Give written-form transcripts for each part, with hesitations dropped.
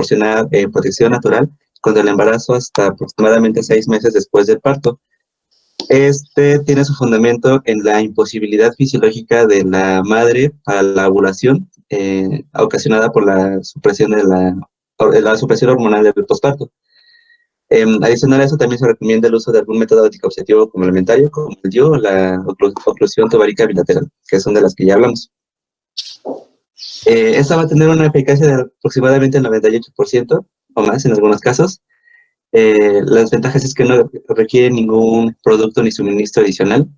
proporcionar protección natural contra el embarazo hasta aproximadamente 6 meses después del parto. Este tiene su fundamento en la imposibilidad fisiológica de la madre para la ovulación, ocasionada por la supresión la supresión hormonal del posparto. Adicional a eso, también se recomienda el uso de algún método anticonceptivo complementario, como el DIU o la oclusión továrica bilateral, que son de las que ya hablamos. Esta va a tener una eficacia de aproximadamente el 98% o más en algunos casos. Las ventajas es que no requiere ningún producto ni suministro adicional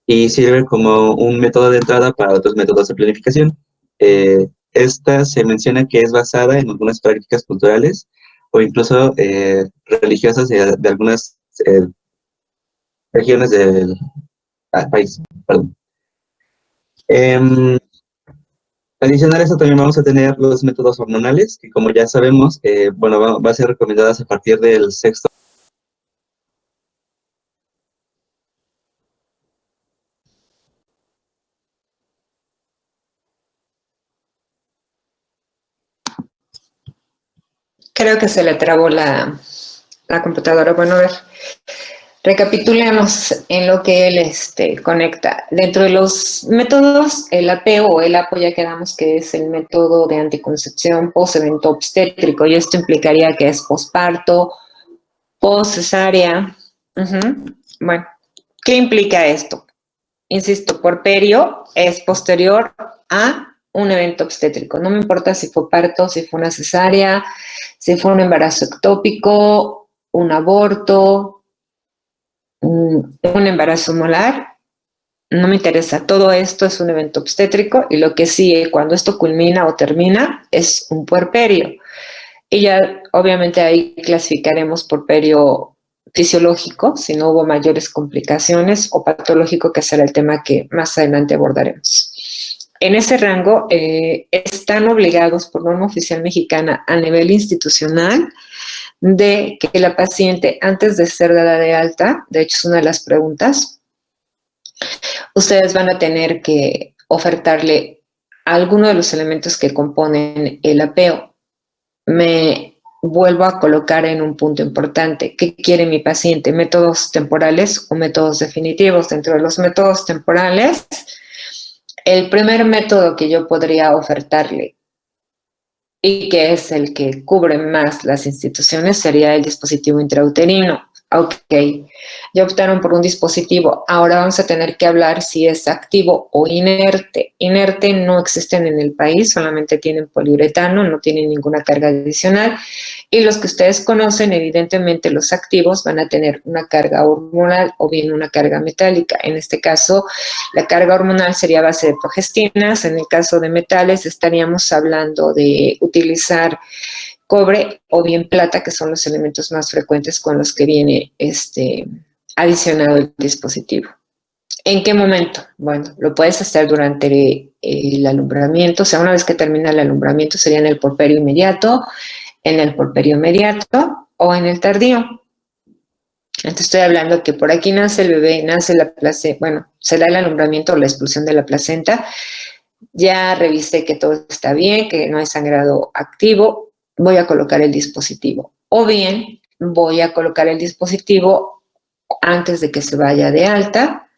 y sirve como un método de entrada para otros métodos de planificación. Esta se menciona que es basada en algunas prácticas culturales o incluso religiosas de algunas regiones del país. Perdón. Adicional a eso también vamos a tener los métodos hormonales, que como ya sabemos, bueno, va a ser recomendadas a partir del sexto. Creo que se le trabó la computadora. Bueno, a ver, recapitulemos en lo que él conecta. Dentro de los métodos, el apeo o el apo ya quedamos que es el método de anticoncepción post-evento obstétrico, y esto implicaría que es posparto, post-cesárea. Bueno, ¿qué implica esto? Insisto, porperio es posterior a un evento obstétrico. No me importa si fue parto, si fue una cesárea, si fue un embarazo ectópico, un aborto, un embarazo molar, no me interesa. Todo esto es un evento obstétrico y lo que sigue cuando esto culmina o termina es un puerperio. Y ya obviamente ahí clasificaremos puerperio fisiológico, si no hubo mayores complicaciones, o patológico, que será el tema que más adelante abordaremos. En ese rango están obligados por norma oficial mexicana a nivel institucional de que la paciente, antes de ser dada de alta, de hecho es una de las preguntas, ustedes van a tener que ofertarle alguno de los elementos que componen el apeo. Me vuelvo a colocar en un punto importante. ¿Qué quiere mi paciente? ¿Métodos temporales o métodos definitivos? Dentro de los métodos temporales, el primer método que yo podría ofertarle y que es el que cubre más las instituciones sería el dispositivo intrauterino. Ok, ya optaron por un dispositivo. Ahora vamos a tener que hablar si es activo o inerte. Inerte no existen en el país, solamente tienen poliuretano, no tienen ninguna carga adicional. Y los que ustedes conocen, evidentemente los activos van a tener una carga hormonal o bien una carga metálica. En este caso, la carga hormonal sería a base de progestinas. En el caso de metales, estaríamos hablando de utilizar cobre o bien plata, que son los elementos más frecuentes con los que viene adicionado el dispositivo. ¿En qué momento? Bueno, lo puedes hacer durante el alumbramiento, o sea, una vez que termina el alumbramiento sería en el porperio inmediato, en el porperio inmediato o en el tardío. Entonces estoy hablando que por aquí nace el bebé, nace la placenta, bueno, se da el alumbramiento o la expulsión de la placenta, ya revisé que todo está bien, que no hay sangrado activo, voy a colocar el dispositivo. O bien voy a colocar el dispositivo antes de que se vaya de alta,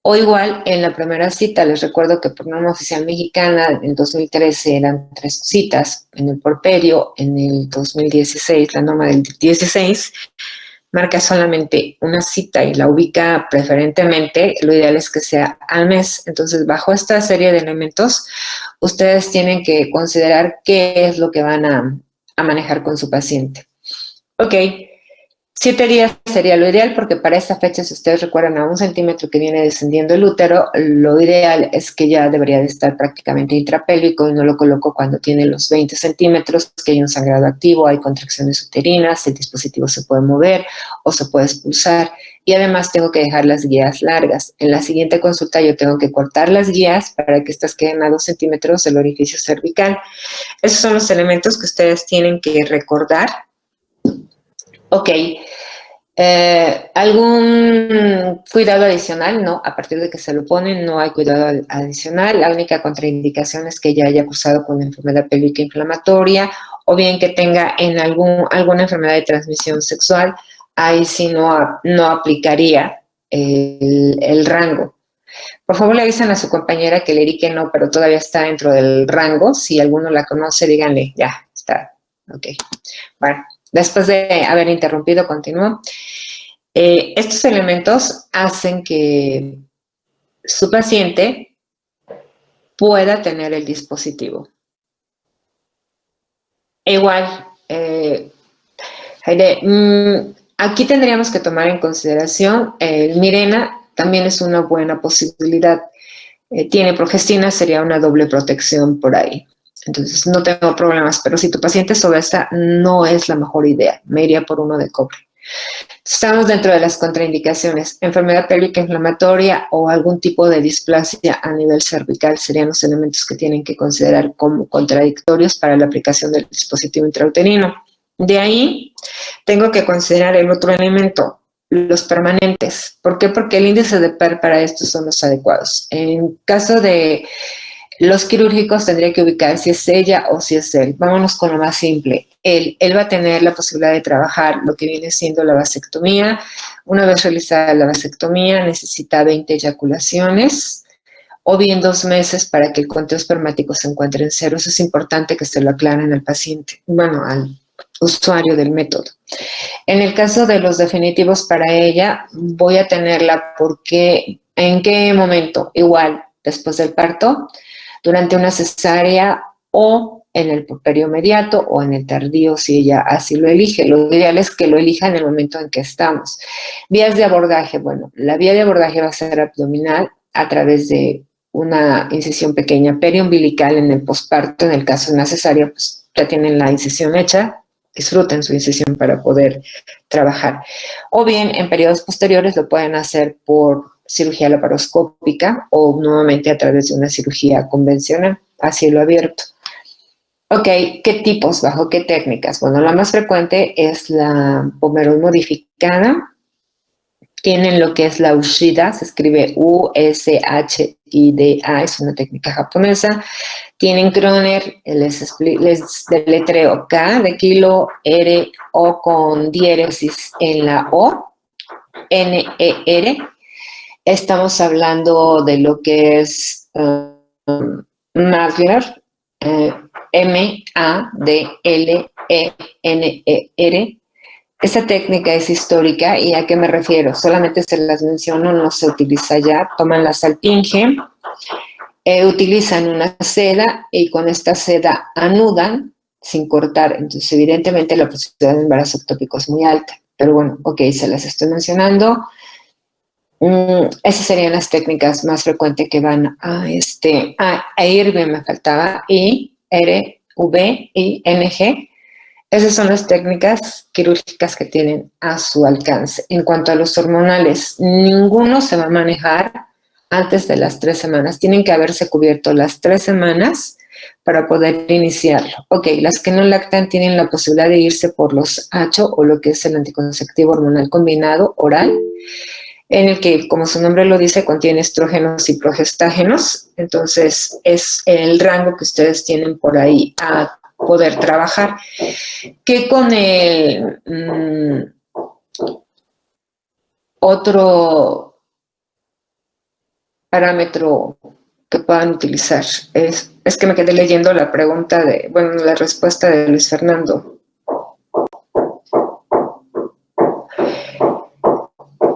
o igual en la primera cita. Les recuerdo que por norma oficial mexicana en 2013 eran 3 citas en el porperio, en el 2016, la norma del 16, marca solamente una cita y la ubica preferentemente, lo ideal es que sea al mes. Entonces, bajo esta serie de elementos, ustedes tienen que considerar qué es lo que van a manejar con su paciente. Ok, 7 días sería lo ideal, porque para esa fecha, si ustedes recuerdan, a 1 centímetro que viene descendiendo el útero, lo ideal es que ya debería de estar prácticamente intrapélvico, y no lo coloco cuando tiene los 20 centímetros, que hay un sangrado activo, hay contracciones uterinas, el dispositivo se puede mover o se puede expulsar, y además tengo que dejar las guías largas. En la siguiente consulta yo tengo que cortar las guías para que estas queden a 2 centímetros del orificio cervical. Esos son los elementos que ustedes tienen que recordar. Ok, ¿algún cuidado adicional? No, a partir de que se lo ponen no hay cuidado adicional. La única contraindicación es que ya haya cursado con enfermedad pélvica inflamatoria o bien que tenga en alguna enfermedad de transmisión sexual, ahí sí no aplicaría el rango. Por favor, le avisan a su compañera que le di que no, pero todavía está dentro del rango. Si alguno la conoce, díganle, ya, está, ok. Bueno, después de haber interrumpido, continúo. Estos elementos hacen que su paciente pueda tener el dispositivo. Igual, aquí tendríamos que tomar en consideración el Mirena, también es una buena posibilidad. Tiene progestina, sería una doble protección por ahí. Entonces, no tengo problemas, pero si tu paciente es obesa, no es la mejor idea. Me iría por uno de cobre. Estamos dentro de las contraindicaciones. Enfermedad pélvica inflamatoria o algún tipo de displasia a nivel cervical serían los elementos que tienen que considerar como contradictorios para la aplicación del dispositivo intrauterino. De ahí, tengo que considerar el otro elemento, los permanentes. ¿Por qué? Porque el índice de PER para estos son los adecuados. En caso de los quirúrgicos, tendría que ubicar si es ella o si es él. Vámonos con lo más simple. Él va a tener la posibilidad de trabajar lo que viene siendo la vasectomía. Una vez realizada la vasectomía, necesita 20 eyaculaciones o bien 2 meses para que el conteo espermático se encuentre en cero. Eso es importante que se lo aclaren al paciente, bueno, al usuario del método. En el caso de los definitivos para ella, voy a tenerla porque, ¿en qué momento? Igual, después del parto, durante una cesárea o en el puerperio inmediato o en el tardío, si ella así lo elige. Lo ideal es que lo elija en el momento en que estamos. Vías de abordaje. Bueno, la vía de abordaje va a ser abdominal a través de una incisión pequeña periumbilical en el posparto. En el caso de una cesárea, pues ya tienen la incisión hecha. Disfruten su incisión para poder trabajar. O bien, en periodos posteriores lo pueden hacer por cirugía laparoscópica o nuevamente a través de una cirugía convencional a cielo abierto. Ok, ¿qué tipos? ¿Bajo qué técnicas? Bueno, la más frecuente es la Pomeroy modificada. Tienen lo que es la Ushida, se escribe U-S-H-I-D-A, es una técnica japonesa. Tienen Kroner, les deletreo K de kilo, R, O con diéresis en la O, N-E-R. Estamos hablando de lo que es Madler, M-A-D-L-E-N-E-R. Esta técnica es histórica, ¿y a qué me refiero? Solamente se las menciono, no se utiliza ya. Toman la salpinge, utilizan una seda y con esta seda anudan sin cortar. Entonces, evidentemente, la posibilidad de embarazo ectópico es muy alta. Pero bueno, ok, se las estoy mencionando. Esas serían las técnicas más frecuentes que van a IRV, me faltaba, I-R-V-I-N-G. Esas son las técnicas quirúrgicas que tienen a su alcance. En cuanto a los hormonales, ninguno se va a manejar antes de las 3 semanas. Tienen que haberse cubierto las 3 semanas para poder iniciarlo. Ok, las que no lactan tienen la posibilidad de irse por los HO o lo que es el anticonceptivo hormonal combinado oral, en el que, como su nombre lo dice, contiene estrógenos y progestágenos. Entonces, es el rango que ustedes tienen por ahí a poder trabajar. Que con el otro parámetro que puedan utilizar es que me quedé leyendo la pregunta la respuesta de Luis Fernando.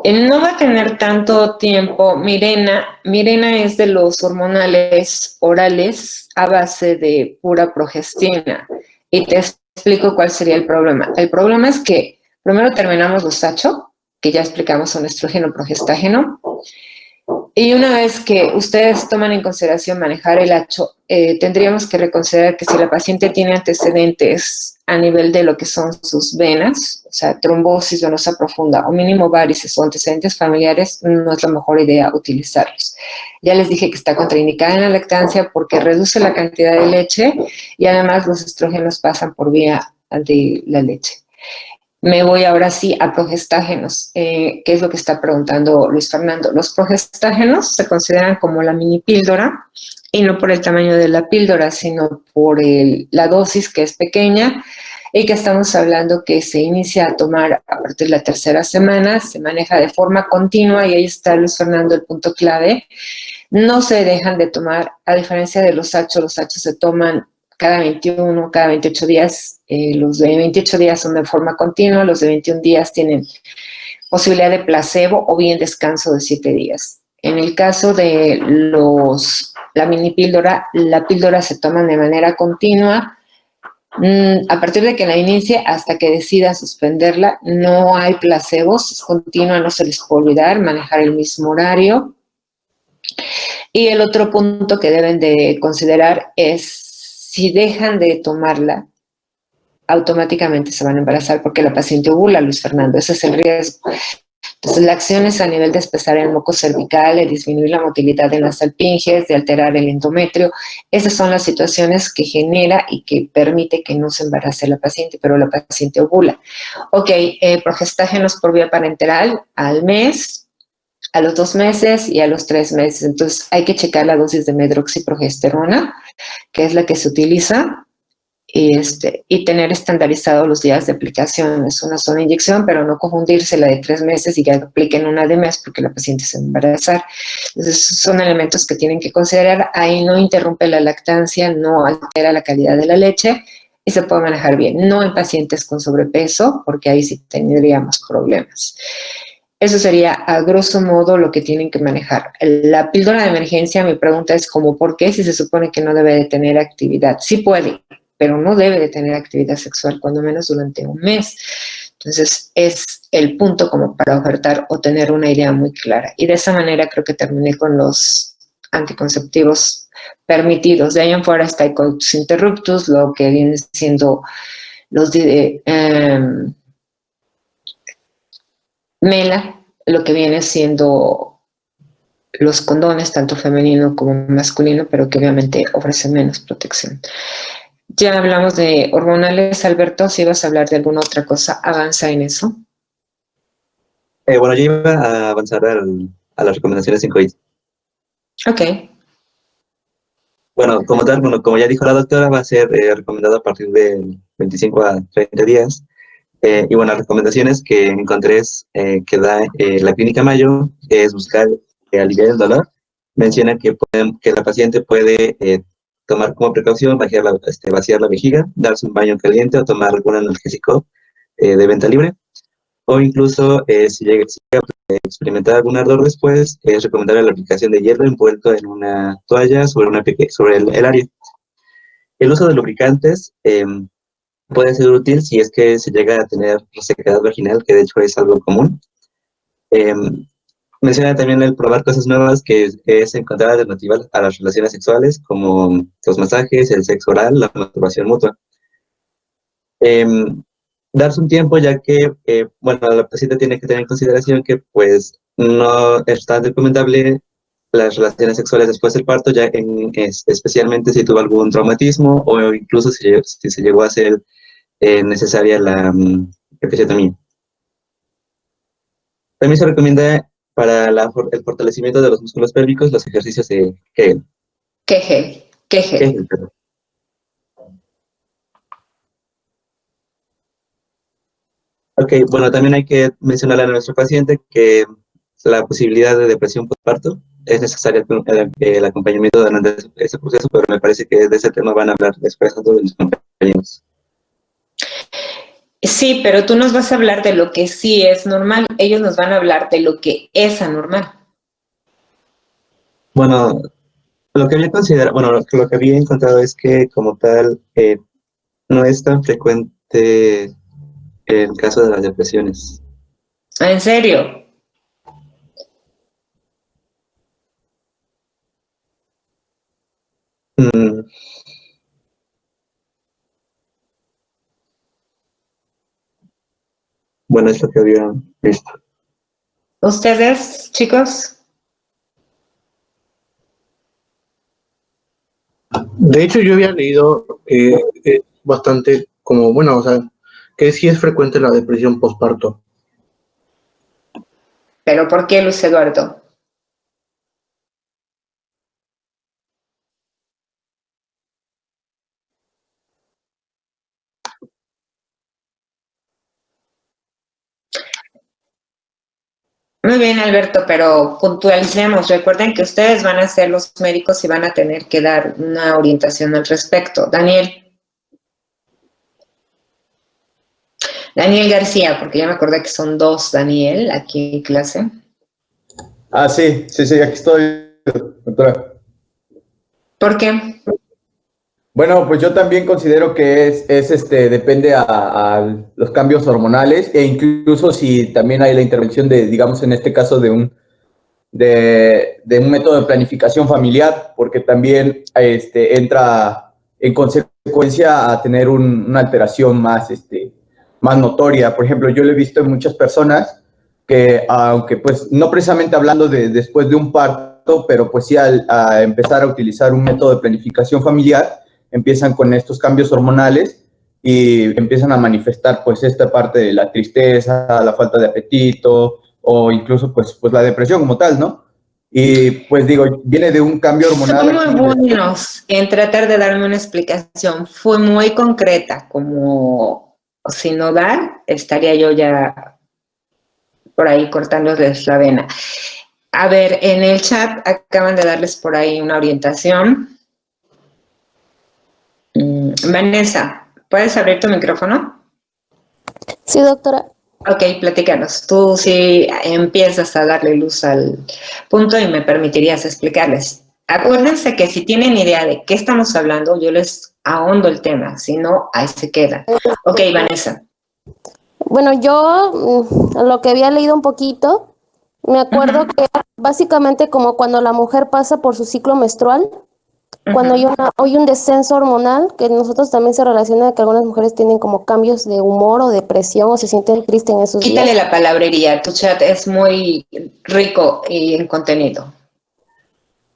No va a tener tanto tiempo. Mirena es de los hormonales orales a base de pura progestina. Y te explico cuál sería el problema. El problema es que primero terminamos los HO, que ya explicamos son estrógeno, progestágeno. Y una vez que ustedes toman en consideración manejar el HO, tendríamos que reconsiderar que si la paciente tiene antecedentes a nivel de lo que son sus venas, o sea, trombosis venosa profunda o mínimo varices o antecedentes familiares, no es la mejor idea utilizarlos. Ya les dije que está contraindicada en la lactancia porque reduce la cantidad de leche y además los estrógenos pasan por vía de la leche. Me voy ahora sí a progestágenos, que es lo que está preguntando Luis Fernando. Los progestágenos se consideran como la mini píldora, y no por el tamaño de la píldora, sino por la dosis, que es pequeña, y que estamos hablando que se inicia a tomar a partir de la tercera semana, se maneja de forma continua, y ahí está Luis Fernando el punto clave. No se dejan de tomar, a diferencia de los achos se toman cada 21, cada 28 días. Los de 28 días son de forma continua, los de 21 días tienen posibilidad de placebo o bien descanso de 7 días. En el caso de la mini píldora, la píldora se toma de manera continua. A partir de que la inicie hasta que decida suspenderla, no hay placebos, es continua, no se les puede olvidar, manejar el mismo horario. Y el otro punto que deben de considerar es si dejan de tomarla, automáticamente se van a embarazar porque la paciente ovula, Luis Fernando, ese es el riesgo. Entonces, la acción es a nivel de espesar el moco cervical, de disminuir la motilidad en las salpinges, de alterar el endometrio. Esas son las situaciones que genera y que permite que no se embarace la paciente, pero la paciente ovula. Ok, progestágenos por vía parenteral al mes, a los 2 meses y a los 3 meses. Entonces, hay que checar la dosis de medroxiprogesterona, que es la que se utiliza, y tener estandarizado los días de aplicación. Es una sola inyección, pero no confundirse la de 3 meses y que apliquen una de mes porque la paciente se va a embarazar. Entonces, son elementos que tienen que considerar. Ahí no interrumpe la lactancia, no altera la calidad de la leche y se puede manejar bien. No en pacientes con sobrepeso, porque ahí sí tendríamos problemas. Eso sería a grosso modo lo que tienen que manejar. La píldora de emergencia, mi pregunta es como, ¿por qué si se supone que no debe de tener actividad? Sí puede, pero no debe de tener actividad sexual, cuando menos durante un mes. Entonces, es el punto como para ofertar o tener una idea muy clara. Y de esa manera creo que terminé con los anticonceptivos permitidos. De ahí en fuera está el coitus interruptus, lo que viene siendo los MELA, lo que viene siendo los condones, tanto femenino como masculino, pero que obviamente ofrecen menos protección. Ya hablamos de hormonales, Alberto. Si vas a hablar de alguna otra cosa, avanza en eso. Bueno, yo iba a avanzar a las recomendaciones en COVID. Ok. Bueno, como tal, como ya dijo la doctora, va a ser recomendado a partir de 25 a 30 días. Y bueno, las recomendaciones que encontré que da la Clínica Mayo es buscar aliviar el dolor. Menciona que la paciente puede tomar como precaución vaciar la vejiga, darse un baño caliente o tomar algún analgésico de venta libre. O incluso, si llega a experimentar algún ardor después, es recomendable la aplicación de hielo envuelto en una toalla sobre el área. El uso de lubricantes puede ser útil si es que se llega a tener resequedad vaginal, que de hecho es algo común. Menciona también el probar cosas nuevas, que es encontrar alternativas a las relaciones sexuales, como los masajes, el sexo oral, la masturbación mutua. Darse un tiempo, ya que, bueno, la paciente tiene que tener en consideración que, pues, no es tan recomendable las relaciones sexuales después del parto, especialmente si tuvo algún traumatismo o incluso si se llegó a hacer necesaria la episiotomía. También se recomienda para el fortalecimiento de los músculos pélvicos los ejercicios de Kegel. Kegel. Ok, bueno, también hay que mencionarle a nuestro paciente que la posibilidad de depresión postparto es necesario el acompañamiento durante ese proceso, pero me parece que de ese tema van a hablar después a todos los compañeros. Sí, pero tú nos vas a hablar de lo que sí es normal. Ellos nos van a hablar de lo que es anormal. Bueno, lo que había encontrado es que como tal no es tan frecuente el caso de las depresiones. ¿En serio? Bueno, es lo que había visto. ¿Ustedes, chicos? De hecho, yo había leído bastante como, bueno, o sea, que sí es frecuente la depresión postparto. ¿Pero por qué, Luis Eduardo? Muy bien, Alberto, pero puntualicemos. Recuerden que ustedes van a ser los médicos y van a tener que dar una orientación al respecto. Daniel García, porque ya me acordé que son dos Daniel aquí en clase. Ah, sí, aquí estoy, doctora. ¿Por qué? Bueno, pues yo también considero que depende a los cambios hormonales e incluso si también hay la intervención de, digamos, en este caso de un método de planificación familiar, porque también entra en consecuencia a tener una alteración más notoria. Por ejemplo, yo lo he visto en muchas personas que, aunque pues no precisamente hablando de después de un parto, pero pues sí a empezar a utilizar un método de planificación familiar, empiezan con estos cambios hormonales y empiezan a manifestar pues esta parte de la tristeza, la falta de apetito o incluso pues la depresión como tal, ¿no? Y pues digo, viene de un cambio hormonal Son aquí. muy buenos en tratar de darme una explicación. Fue muy concreta, como sin no dar, estaría yo ya por ahí cortándoles la vena. A ver, en el chat acaban de darles por ahí una orientación. Vanessa, ¿puedes abrir tu micrófono? Sí, doctora. Ok, platícanos. Tú sí empiezas a darle luz al punto y me permitirías explicarles. Acuérdense que si tienen idea de qué estamos hablando, yo les ahondo el tema, si no, ahí se queda. Ok, Vanessa. Bueno, yo lo que había leído un poquito, me acuerdo que básicamente como cuando la mujer pasa por su ciclo menstrual, cuando hay un descenso hormonal, que nosotros también se relaciona que algunas mujeres tienen como cambios de humor o depresión o se sienten tristes en esos Quítale días. la palabrería, tu chat es muy rico y en contenido.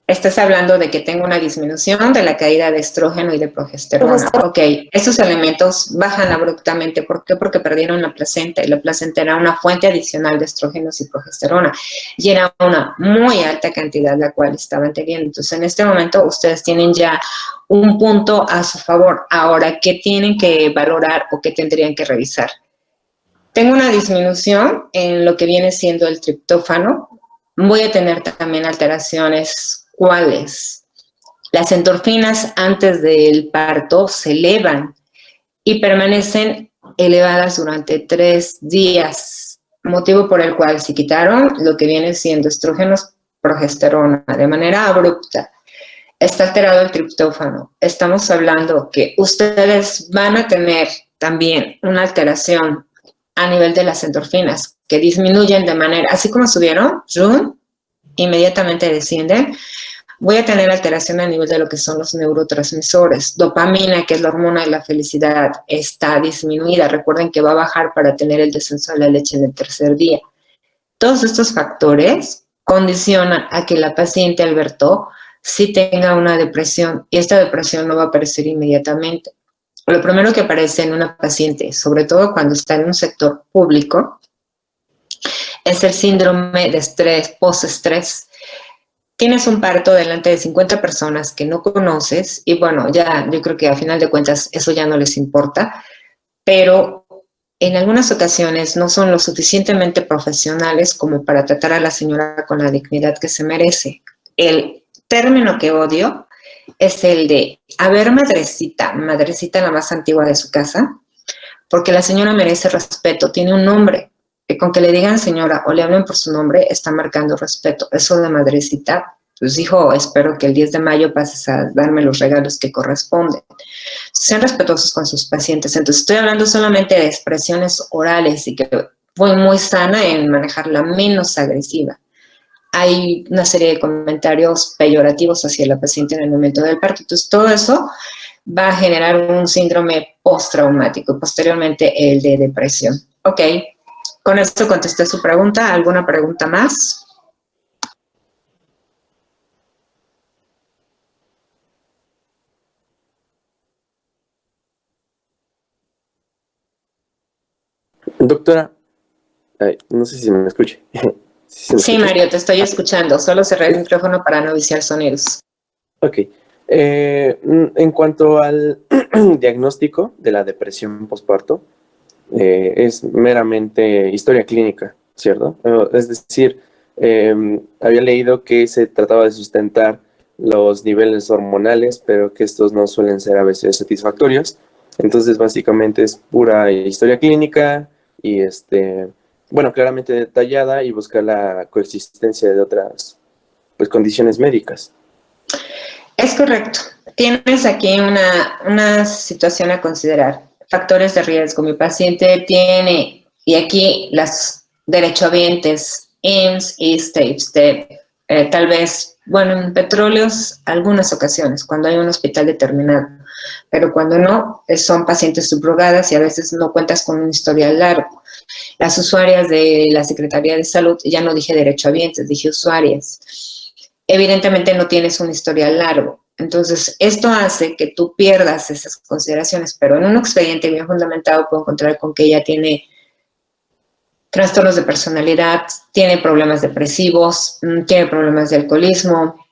Estás hablando de que tengo una disminución de la caída de estrógeno y de progesterona. Ok, esos elementos bajan abruptamente. ¿Por qué? Porque perdieron la placenta y la placenta era una fuente adicional de estrógenos y progesterona y era una muy alta cantidad la cual estaban teniendo. Entonces, en este momento ustedes tienen ya un punto a su favor. Ahora, ¿qué tienen que valorar o qué tendrían que revisar? Tengo una disminución en lo que viene siendo el triptófano. Voy a tener también alteraciones. ¿Cuáles? Las endorfinas antes del parto se elevan y permanecen elevadas durante 3 días, motivo por el cual se quitaron lo que viene siendo estrógenos, progesterona de manera abrupta. Está alterado el triptófano. Estamos hablando que ustedes van a tener también una alteración a nivel de las endorfinas que disminuyen de manera, así como subieron, inmediatamente descienden. Voy a tener alteración a nivel de lo que son los neurotransmisores. Dopamina, que es la hormona de la felicidad, está disminuida. Recuerden que va a bajar para tener el descenso de la leche en el tercer día. Todos estos factores condicionan a que la paciente, Alberto, sí tenga una depresión y esta depresión no va a aparecer inmediatamente. Lo primero que aparece en una paciente, sobre todo cuando está en un sector público, es el síndrome de estrés, postestrés. Tienes un parto delante de 50 personas que no conoces y bueno, ya yo creo que a final de cuentas eso ya no les importa, pero en algunas ocasiones no son lo suficientemente profesionales como para tratar a la señora con la dignidad que se merece. El término que odio es el de, a ver, madrecita, madrecita la más antigua de su casa, porque la señora merece respeto, tiene un nombre, que con que le digan señora o le hablen por su nombre, está marcando respeto. Eso de madrecita, pues hijo, espero que el 10 de mayo pases a darme los regalos que corresponden. Sean respetuosos con sus pacientes. Entonces, estoy hablando solamente de expresiones orales y que fue muy sana en manejar la menos agresiva. Hay una serie de comentarios peyorativos hacia la paciente en el momento del parto. Entonces, todo eso va a generar un síndrome postraumático, posteriormente el de depresión. Ok, con esto contesté su pregunta. ¿Alguna pregunta más? Doctora, no sé si me escucha. Sí, Mario, te estoy escuchando. Solo cerré el micrófono para no viciar sonidos. Ok. En cuanto al diagnóstico de la depresión postparto, es meramente historia clínica, ¿cierto? Es decir, había leído que se trataba de sustentar los niveles hormonales, pero que estos no suelen ser a veces satisfactorios. Entonces, básicamente es pura historia clínica y, bueno, claramente detallada y buscar la coexistencia de otras, pues, condiciones médicas. Es correcto. Tienes aquí una situación a considerar. Factores de riesgo. Mi paciente tiene, y aquí las derechohabientes, IMSS, ISSSTE, IPSSTE, tal vez, bueno, en petróleos, algunas ocasiones, cuando hay un hospital determinado, pero cuando no, son pacientes subrogadas y a veces no cuentas con un historial largo. Las usuarias de la Secretaría de Salud, ya no dije derechohabientes, dije usuarias. Evidentemente no tienes un historial largo. Entonces, esto hace que tú pierdas esas consideraciones, pero en un expediente bien fundamentado puedo encontrar con que ella tiene trastornos de personalidad, tiene problemas depresivos, tiene problemas de alcoholismo,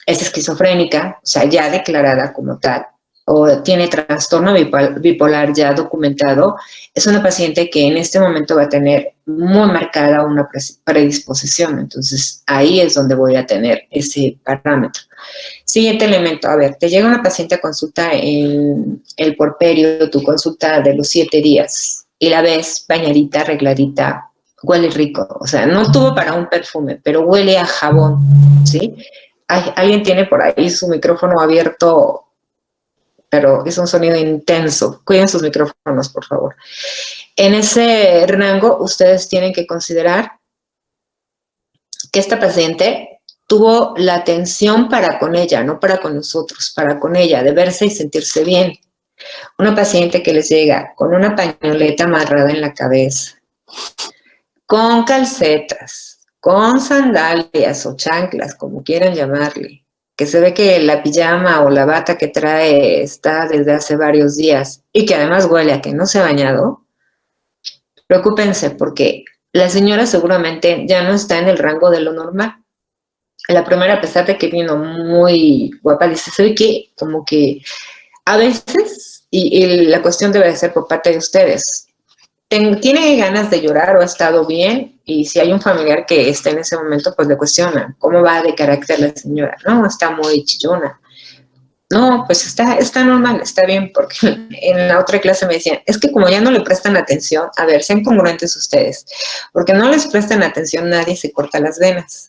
es esquizofrénica, o sea, ya declarada como tal, o tiene trastorno bipolar ya documentado. Es una paciente que en este momento va a tener muy marcada una predisposición. Entonces, ahí es donde voy a tener ese parámetro. Siguiente elemento, a ver, te llega una paciente a consulta en el puerperio, tu consulta de los 7 días, y la ves bañadita, arregladita, huele rico. O sea, no tuvo para un perfume, pero huele a jabón, ¿sí? Alguien tiene por ahí su micrófono abierto, pero es un sonido intenso. Cuiden sus micrófonos, por favor. En ese rango, ustedes tienen que considerar que esta paciente tuvo la atención para con ella, no para con nosotros, para con ella, de verse y sentirse bien. Una paciente que les llega con una pañoleta amarrada en la cabeza, con calcetas, con sandalias o chanclas, como quieran llamarle, que se ve que la pijama o la bata que trae está desde hace varios días y que además huele a que no se ha bañado, preocúpense porque la señora seguramente ya no está en el rango de lo normal. La primera, a pesar de que vino muy guapa, dice, ¿sabe qué? Como que a veces, y la cuestión debe ser por parte de ustedes, tiene ganas de llorar o ha estado bien, y si hay un familiar que está en ese momento, pues le cuestionan, ¿cómo va de carácter la señora? No, está muy chillona. No, pues está normal, está bien, porque en la otra clase me decían, es que como ya no le prestan atención, a ver, sean congruentes ustedes, porque no les prestan atención, nadie se corta las venas.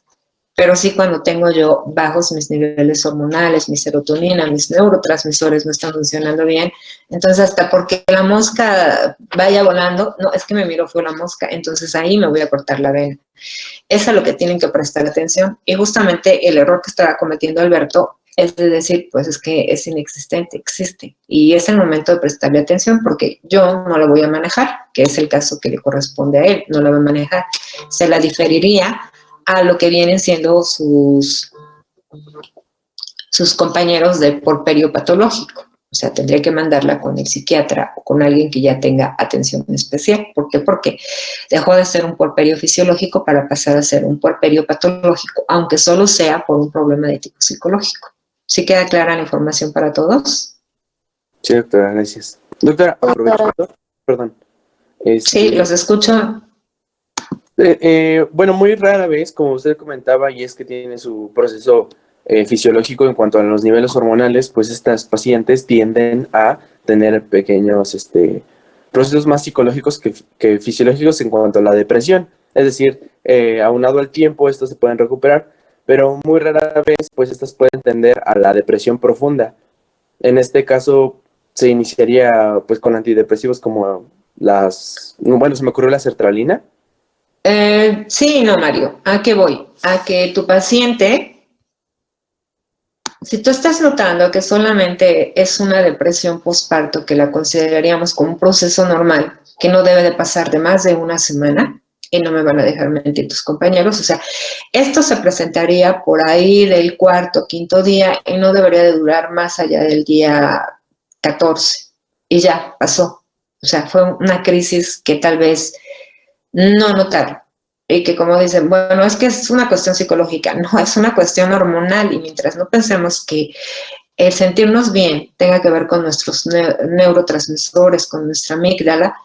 Pero sí cuando tengo yo bajos mis niveles hormonales, mi serotonina, mis neurotransmisores no están funcionando bien, entonces hasta porque la mosca vaya volando, no, es que me miro fue la mosca, entonces ahí me voy a cortar la vena. Es a lo que tienen que prestar atención. Y justamente el error que estaba cometiendo Alberto es de decir, pues es que es inexistente, existe. Y es el momento de prestarle atención porque yo no la voy a manejar, que es el caso que le corresponde a él, no la voy a manejar. Se la diferiría a lo que vienen siendo sus compañeros de porperio patológico. O sea, tendría que mandarla con el psiquiatra o con alguien que ya tenga atención especial. ¿Por qué? Porque dejó de ser un porperio fisiológico para pasar a ser un porperio patológico, aunque solo sea por un problema de tipo psicológico. ¿Sí queda clara la información para todos? Sí, doctora, gracias. Doctora, aprovechando, perdón. Sí, los escucho. Bueno, muy rara vez, como usted comentaba, y es que tiene su proceso fisiológico en cuanto a los niveles hormonales, pues estas pacientes tienden a tener pequeños procesos más psicológicos que fisiológicos en cuanto a la depresión. Es decir, aunado al tiempo, estos se pueden recuperar, pero muy rara vez, pues estas pueden tender a la depresión profunda. En este caso, se iniciaría pues con antidepresivos como bueno, se me ocurrió la sertralina. Sí, no, Mario. ¿A qué voy? A que tu paciente, si tú estás notando que solamente es una depresión postparto, que la consideraríamos como un proceso normal, que no debe de pasar de más de una semana, y no me van a dejar mentir tus compañeros, o sea, esto se presentaría por ahí del 4º, 5º día y no debería de durar más allá del día 14, y ya, pasó. O sea, fue una crisis que tal vez no notaron. Y que como dicen, bueno, es que es una cuestión psicológica. No, es una cuestión hormonal. Y mientras no pensemos que el sentirnos bien tenga que ver con nuestros neurotransmisores, con nuestra amígdala,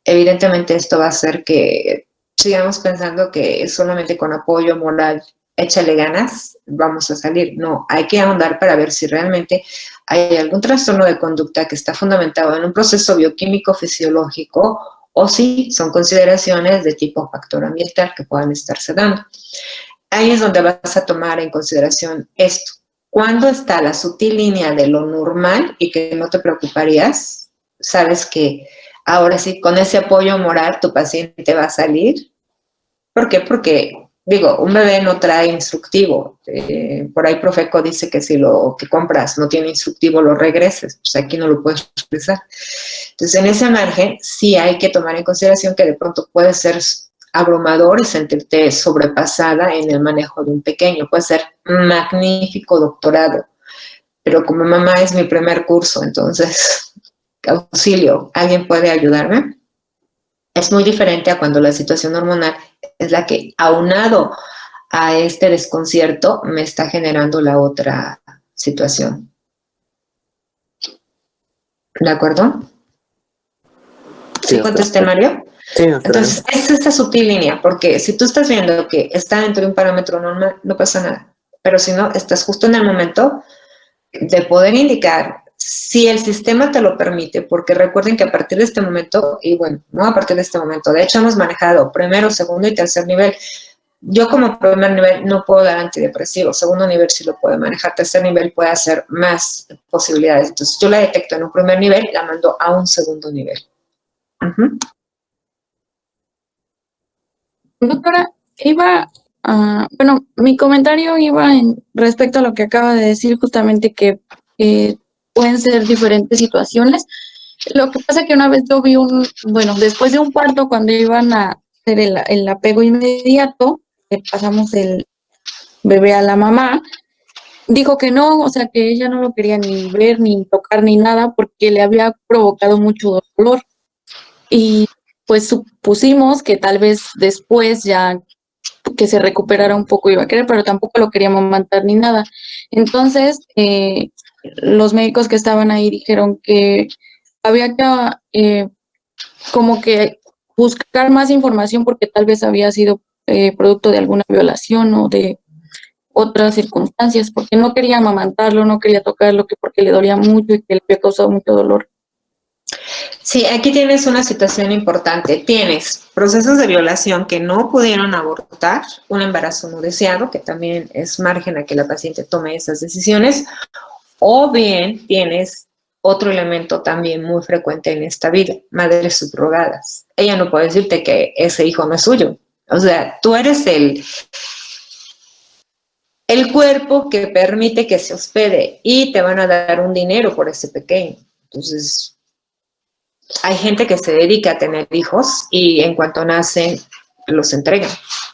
evidentemente esto va a hacer que sigamos pensando que solamente con apoyo moral, échale ganas, vamos a salir. No, hay que ahondar para ver si realmente hay algún trastorno de conducta que está fundamentado en un proceso bioquímico fisiológico o si son consideraciones de tipo factor ambiental que puedan estarse dando. Ahí es donde vas a tomar en consideración esto. ¿Cuándo está la sutil línea de lo normal y que no te preocuparías? Sabes que ahora sí, con ese apoyo moral, tu paciente va a salir. ¿Por qué? Porque, digo, un bebé no trae instructivo. Por ahí Profeco dice que si lo que compras no tiene instructivo, lo regreses. Pues aquí no lo puedes regresar. Entonces, en ese margen, sí hay que tomar en consideración que de pronto puede ser abrumador y sentirte sobrepasada en el manejo de un pequeño. Puede ser magnífico doctorado, pero como mamá es mi primer curso, entonces, auxilio, ¿alguien puede ayudarme? Es muy diferente a cuando la situación hormonal es la que, aunado a este desconcierto, me está generando la otra situación. ¿De acuerdo? ¿Sí contesté, Mario? Sí, doctora. Entonces, es esta sutil línea, porque si tú estás viendo que está dentro de un parámetro normal, no pasa nada. Pero si no, estás justo en el momento de poder indicar si el sistema te lo permite, porque recuerden que a partir de este momento, y bueno, no a partir de este momento, de hecho hemos manejado primero, segundo y tercer nivel. Yo como primer nivel no puedo dar antidepresivos, segundo nivel sí lo puedo manejar, tercer nivel puede hacer más posibilidades. Entonces yo la detecto en un primer nivel, la mando a un segundo nivel. Doctora, bueno, mi comentario iba respecto a lo que acaba de decir, justamente que pueden ser diferentes situaciones. Lo que pasa que una vez yo vi después de un parto, cuando iban a hacer el apego inmediato, que pasamos el bebé a la mamá, dijo que no, o sea, que ella no lo quería ni ver, ni tocar, ni nada, porque le había provocado mucho dolor. Y pues supusimos que tal vez después ya que se recuperara un poco iba a querer, pero tampoco lo quería amamantar ni nada. Entonces, los médicos que estaban ahí dijeron que había que como que buscar más información porque tal vez había sido producto de alguna violación o de otras circunstancias, porque no quería amamantarlo, no quería tocarlo, que porque le dolía mucho y que le había causado mucho dolor. Sí, aquí tienes una situación importante. Tienes procesos de violación que no pudieron abortar, un embarazo no deseado, que también es margen a que la paciente tome esas decisiones, o bien tienes otro elemento también muy frecuente en esta vida, madres subrogadas. Ella no puede decirte que ese hijo no es suyo. O sea, tú eres el cuerpo que permite que se hospede y te van a dar un dinero por ese pequeño. Entonces, hay gente que se dedica a tener hijos y en cuanto nacen los entregan.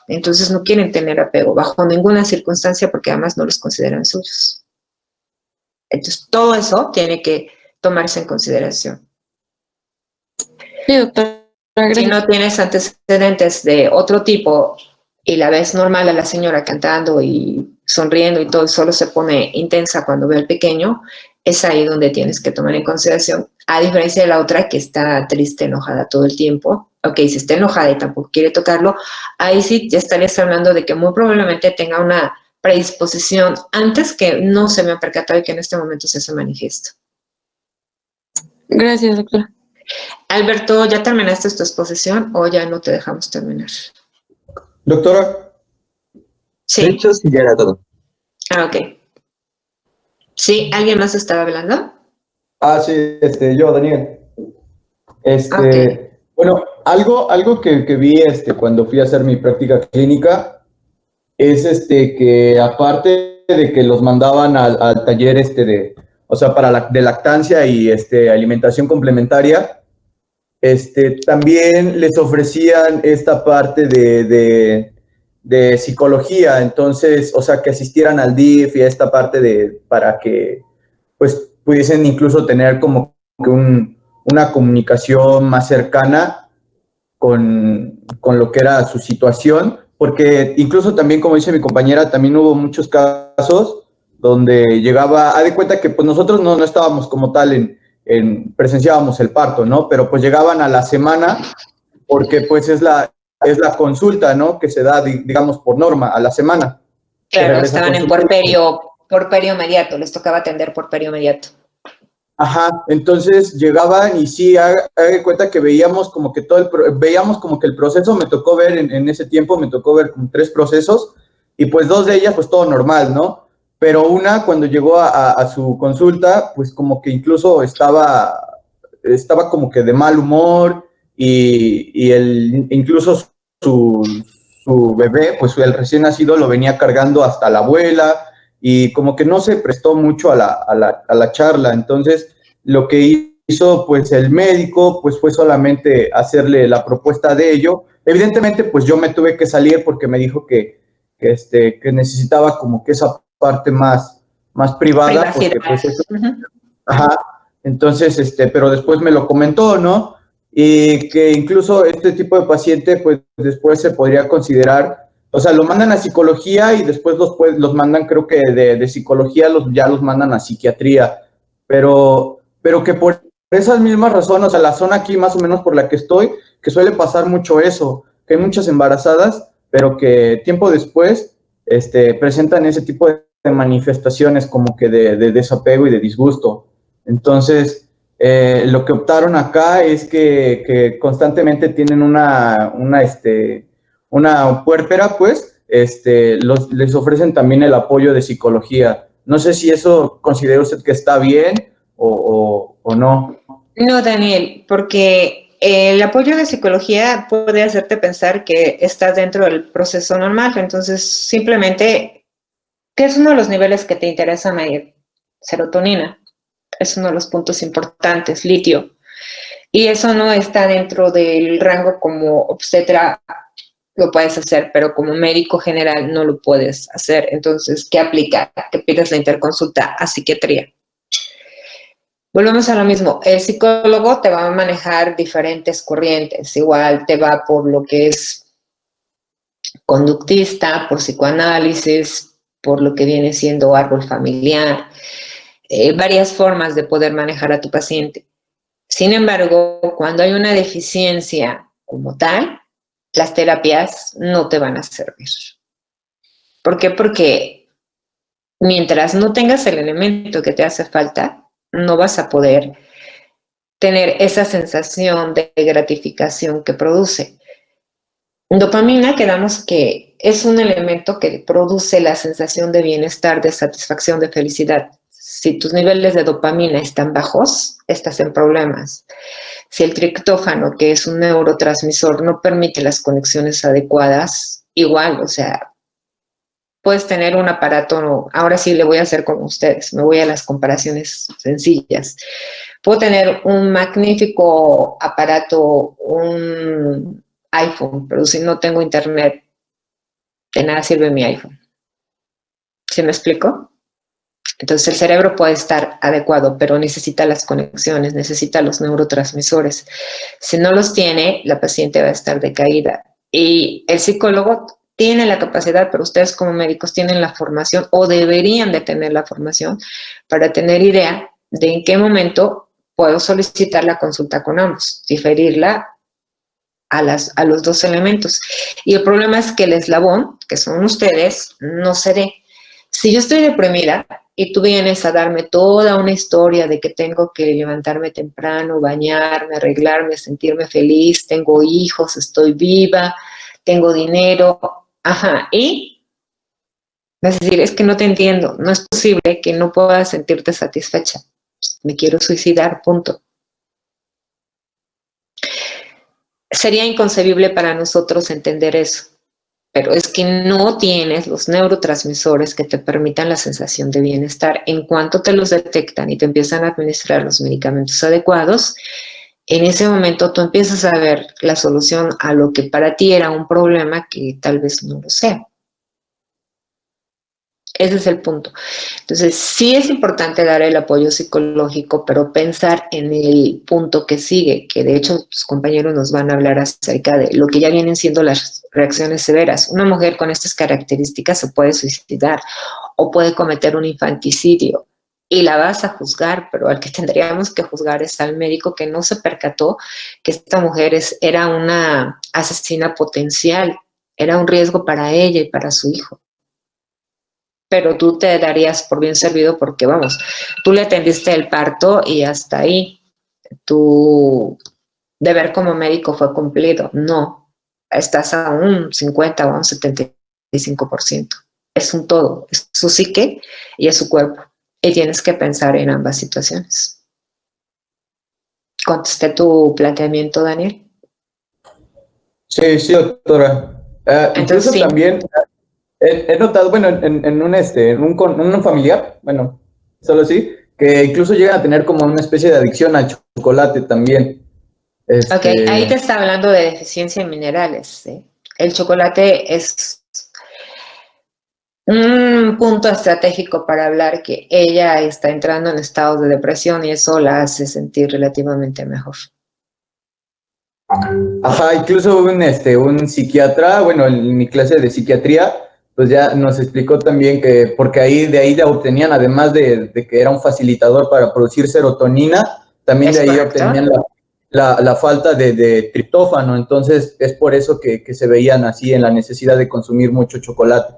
Entonces no quieren tener apego bajo ninguna circunstancia porque además no los consideran suyos. Entonces todo eso tiene que tomarse en consideración. Sí, doctora. Si no tienes antecedentes de otro tipo y la ves normal a la señora cantando y sonriendo y todo, solo se pone intensa cuando ve al pequeño, es ahí donde tienes que tomar en consideración, a diferencia de la otra que está triste, enojada todo el tiempo. Ok, si está enojada y tampoco quiere tocarlo, ahí sí ya estarías hablando de que muy probablemente tenga una predisposición antes que no se me ha percatado y que en este momento se manifiesta. Gracias, doctora. Alberto, ¿ya terminaste tu exposición o ya no te dejamos terminar? Doctora. Sí. De hecho, sí, ya era todo. Ah, ok. ¿Sí? ¿Alguien más estaba hablando? Ah, sí, yo, Daniel. Okay. Bueno, algo que vi cuando fui a hacer mi práctica clínica es que aparte de que los mandaban al taller o sea, de lactancia y alimentación complementaria, también les ofrecían esta parte de psicología, entonces, o sea, que asistieran al DIF y a esta parte para que, pues, pudiesen incluso tener como que un una comunicación más cercana con lo que era su situación, porque incluso también, como dice mi compañera, también hubo muchos casos donde llegaba, haz de cuenta que pues nosotros no estábamos como tal presenciábamos el parto, ¿no? Pero pues llegaban a la semana porque pues es la consulta, ¿no? Que se da, digamos, por norma, a la semana. Claro, estaban en puerperio inmediato, les tocaba atender puerperio inmediato. Ajá, entonces llegaban y sí, haga de cuenta que veíamos como que veíamos como que el proceso, me tocó ver en ese tiempo, me tocó ver como 3 procesos y pues 2 de ellas pues todo normal, ¿no? Pero una cuando llegó a su consulta, pues como que incluso estaba como que de mal humor y incluso su bebé, pues el recién nacido lo venía cargando hasta la abuela y como que no se prestó mucho a la charla. Entonces, lo que hizo pues el médico pues fue solamente hacerle la propuesta de ello. Evidentemente, pues yo me tuve que salir porque me dijo que necesitaba como que esa parte más privada, porque pues eso, ajá, entonces, pero después me lo comentó, ¿no? Y que incluso este tipo de paciente, pues después se podría considerar, o sea, lo mandan a psicología y después los mandan, creo que de psicología ya los mandan a psiquiatría, pero que por esas mismas razones, o sea, la zona aquí más o menos por la que estoy, que suele pasar mucho eso, que hay muchas embarazadas, pero que tiempo después presentan ese tipo de manifestaciones como que de desapego y de disgusto. Entonces, lo que optaron acá es que constantemente tienen una puérpera, pues, les ofrecen también el apoyo de psicología. No sé si eso considera usted que está bien o no. No, Daniel, porque el apoyo de psicología puede hacerte pensar que estás dentro del proceso normal. Entonces, simplemente, ¿qué es uno de los niveles que te interesa medir? Serotonina. Es uno de los puntos importantes, litio. Y eso no está dentro del rango como obstetra, lo puedes hacer, pero como médico general no lo puedes hacer. Entonces, ¿qué aplica? Que pides la interconsulta a psiquiatría. Volvemos a lo mismo. El psicólogo te va a manejar diferentes corrientes. Igual te va por lo que es conductista, por psicoanálisis, por lo que viene siendo árbol familiar, varias formas de poder manejar a tu paciente. Sin embargo, cuando hay una deficiencia como tal, las terapias no te van a servir. ¿Por qué? Porque mientras no tengas el elemento que te hace falta, no vas a poder tener esa sensación de gratificación que produce. Dopamina, quedamos que es un elemento que produce la sensación de bienestar, de satisfacción, de felicidad. Si tus niveles de dopamina están bajos, estás en problemas. Si el triptófano, que es un neurotransmisor, no permite las conexiones adecuadas, igual, o sea, puedes tener un aparato, ahora sí le voy a hacer como ustedes, me voy a las comparaciones sencillas. Puedo tener un magnífico aparato, un iPhone, pero si no tengo internet, de nada sirve mi iPhone. ¿Sí me explico? Entonces el cerebro puede estar adecuado, pero necesita las conexiones, necesita los neurotransmisores. Si no los tiene, la paciente va a estar decaída. Y el psicólogo tiene la capacidad, pero ustedes como médicos tienen la formación o deberían de tener la formación para tener idea de en qué momento puedo solicitar la consulta con ambos, diferirla a los 2 elementos. Y el problema es que el eslabón, que son ustedes, no se dé. Si yo estoy deprimida y tú vienes a darme toda una historia de que tengo que levantarme temprano, bañarme, arreglarme, sentirme feliz, tengo hijos, estoy viva, tengo dinero, ajá, y vas a decir, es que no te entiendo, no es posible que no puedas sentirte satisfecha. Me quiero suicidar, punto. Sería inconcebible para nosotros entender eso, pero es que no tienes los neurotransmisores que te permitan la sensación de bienestar. En cuanto te los detectan y te empiezan a administrar los medicamentos adecuados, en ese momento tú empiezas a ver la solución a lo que para ti era un problema que tal vez no lo sea. Ese es el punto. Entonces, sí es importante dar el apoyo psicológico, pero pensar en el punto que sigue, que de hecho tus compañeros nos van a hablar acerca de lo que ya vienen siendo las reacciones severas. Una mujer con estas características se puede suicidar o puede cometer un infanticidio y la vas a juzgar, pero al que tendríamos que juzgar es al médico que no se percató que esta mujer era una asesina potencial, era un riesgo para ella y para su hijo. Pero tú te darías por bien servido porque, vamos, tú le atendiste el parto y hasta ahí tu deber como médico fue cumplido. No, estás a un 50 o a un 75%. Es un todo, es su psique y es su cuerpo. Y tienes que pensar en ambas situaciones. ¿Contesté tu planteamiento, Daniel? Sí, doctora. Entonces, Incluso sí. también he notado, bueno, en un familiar, bueno, solo sí, que incluso llegan a tener como una especie de adicción al chocolate también. Ok, ahí te está hablando de deficiencia en minerales. ¿Sí? El chocolate es un punto estratégico para hablar que ella está entrando en estados de depresión y eso la hace sentir relativamente mejor. Ajá, incluso un psiquiatra, bueno, en mi clase de psiquiatría, pues ya nos explicó también que, porque de ahí la obtenían, además de que era un facilitador para producir serotonina, también de ahí obtenían la falta de triptófano, entonces es por eso que se veían así en la necesidad de consumir mucho chocolate.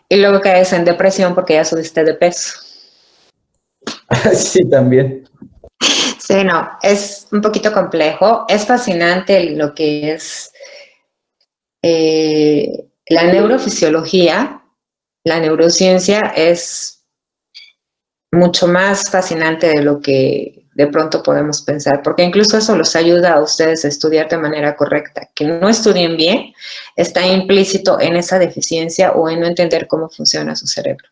Y luego caes en depresión porque ya subiste de peso. Sí, también. Sí, no, es un poquito complejo. Es fascinante lo que es la neurofisiología, la neurociencia es mucho más fascinante de lo que de pronto podemos pensar, porque incluso eso los ayuda a ustedes a estudiar de manera correcta. Que no estudien bien está implícito en esa deficiencia o en no entender cómo funciona su cerebro.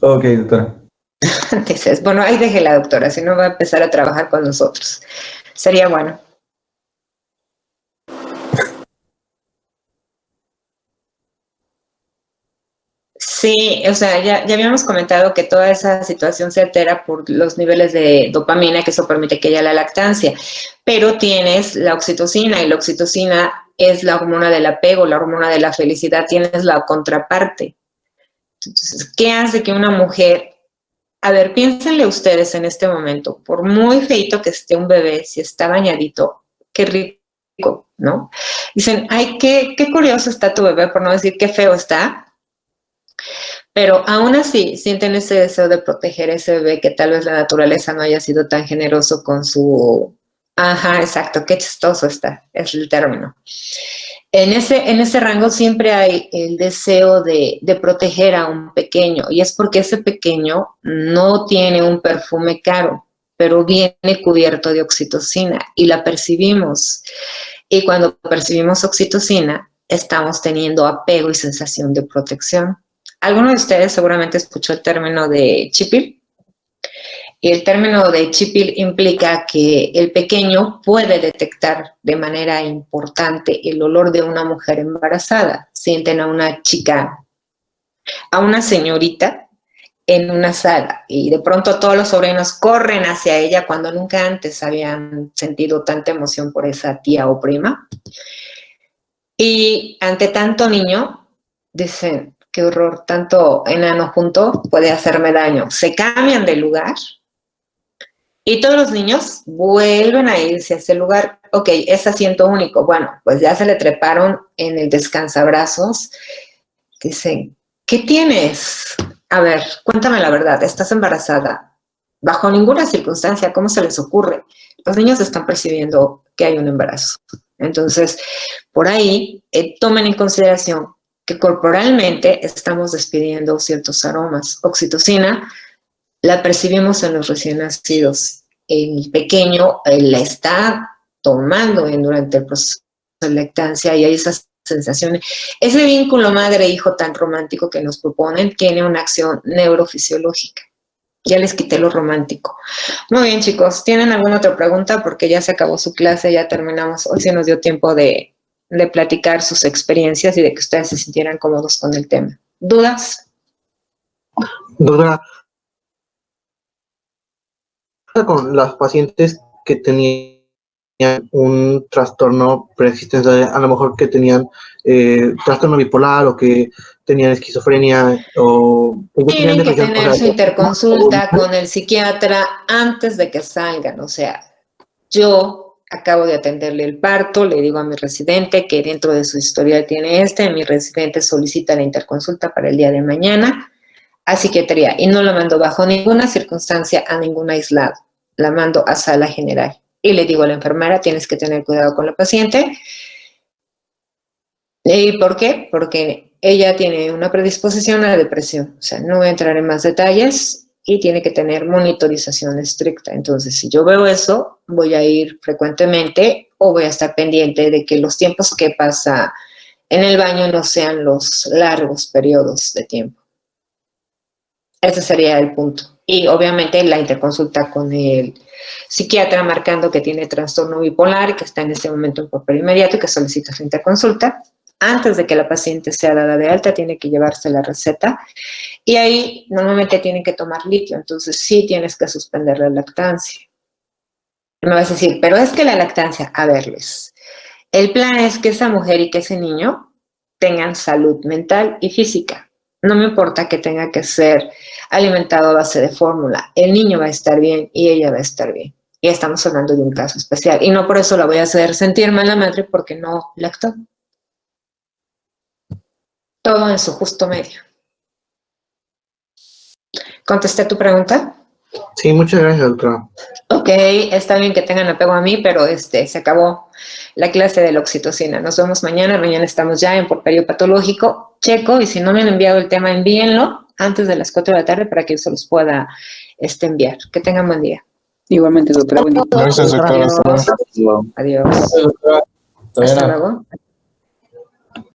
Ok, doctora. Dices, bueno, ahí deje la doctora, si no va a empezar a trabajar con nosotros. Sería bueno. Sí, o sea, ya habíamos comentado que toda esa situación se altera por los niveles de dopamina, que eso permite que haya la lactancia, pero tienes la oxitocina y la oxitocina es la hormona del apego, la hormona de la felicidad, tienes la contraparte. Entonces, ¿qué hace que una mujer, a ver, piénsenle ustedes en este momento, por muy feito que esté un bebé, si está bañadito, qué rico, ¿no? Dicen, ay, qué curioso está tu bebé, por no decir qué feo está. Pero aún así sienten ese deseo de proteger a ese bebé que tal vez la naturaleza no haya sido tan generoso con su... Ajá, exacto, qué chistoso está, es el término. En ese rango siempre hay el deseo de proteger a un pequeño y es porque ese pequeño no tiene un perfume caro, pero viene cubierto de oxitocina y la percibimos. Y cuando percibimos oxitocina, estamos teniendo apego y sensación de protección. ¿Alguno de ustedes seguramente escuchó el término de chipil? Y el término de chipil implica que el pequeño puede detectar de manera importante el olor de una mujer embarazada. Sienten a una chica, a una señorita en una sala y de pronto todos los sobrinos corren hacia ella cuando nunca antes habían sentido tanta emoción por esa tía o prima. Y ante tanto niño, dicen, qué horror, tanto enano junto puede hacerme daño. Se cambian de lugar y todos los niños vuelven a irse a ese lugar. Ok, es asiento único. Bueno, pues ya se le treparon en el descansabrazos. Dicen, ¿qué tienes? A ver, cuéntame la verdad, ¿estás embarazada? Bajo ninguna circunstancia, ¿cómo se les ocurre? Los niños están percibiendo que hay un embarazo. Entonces, por ahí, tomen en consideración que corporalmente estamos despidiendo ciertos aromas. Oxitocina la percibimos en los recién nacidos. El pequeño la está tomando durante el proceso de lactancia y hay esas sensaciones. Ese vínculo madre-hijo tan romántico que nos proponen tiene una acción neurofisiológica. Ya les quité lo romántico. Muy bien, chicos. ¿Tienen alguna otra pregunta? Porque ya se acabó su clase, ya terminamos. Hoy sí nos dio tiempo de de platicar sus experiencias y de que ustedes se sintieran cómodos con el tema. ¿Dudas? Doctora, con las pacientes que tenían un trastorno preexistente, a lo mejor que tenían trastorno bipolar o que tenían esquizofrenia o Tienen que depresión, tener su interconsulta con el psiquiatra antes de que salgan. O sea, yo acabo de atenderle el parto, le digo a mi residente que dentro de su historial tiene mi residente solicita la interconsulta para el día de mañana a psiquiatría y no la mando bajo ninguna circunstancia a ningún aislado, la mando a sala general. Y le digo a la enfermera, tienes que tener cuidado con la paciente. ¿Y por qué? Porque ella tiene una predisposición a la depresión. O sea, no voy a entrar en más detalles y tiene que tener monitorización estricta. Entonces, si yo veo eso, voy a ir frecuentemente o voy a estar pendiente de que los tiempos que pasa en el baño no sean los largos periodos de tiempo. Ese sería el punto. Y obviamente la interconsulta con el psiquiatra marcando que tiene trastorno bipolar y que está en este momento en papel inmediato y que solicita su interconsulta. Antes de que la paciente sea dada de alta, tiene que llevarse la receta y ahí normalmente tienen que tomar litio, entonces sí tienes que suspender la lactancia. Me vas a decir, pero es que la lactancia, a verles, el plan es que esa mujer y que ese niño tengan salud mental y física. No me importa que tenga que ser alimentado a base de fórmula. El niño va a estar bien y ella va a estar bien. Y estamos hablando de un caso especial. Y no por eso la voy a hacer sentir mal a la madre porque no lactó. Todo en su justo medio. ¿Contesté tu pregunta? Sí, muchas gracias, doctora. Ok, está bien que tengan apego a mí, pero se acabó la clase de la oxitocina. Nos vemos mañana. Mañana estamos ya en porperio patológico. Checo, y si no me han enviado el tema, envíenlo antes de las 4 de la tarde para que yo se los pueda enviar. Que tengan buen día. Igualmente, doctora. Buen día. Gracias, doctora. Adiós. Adiós. Hasta luego.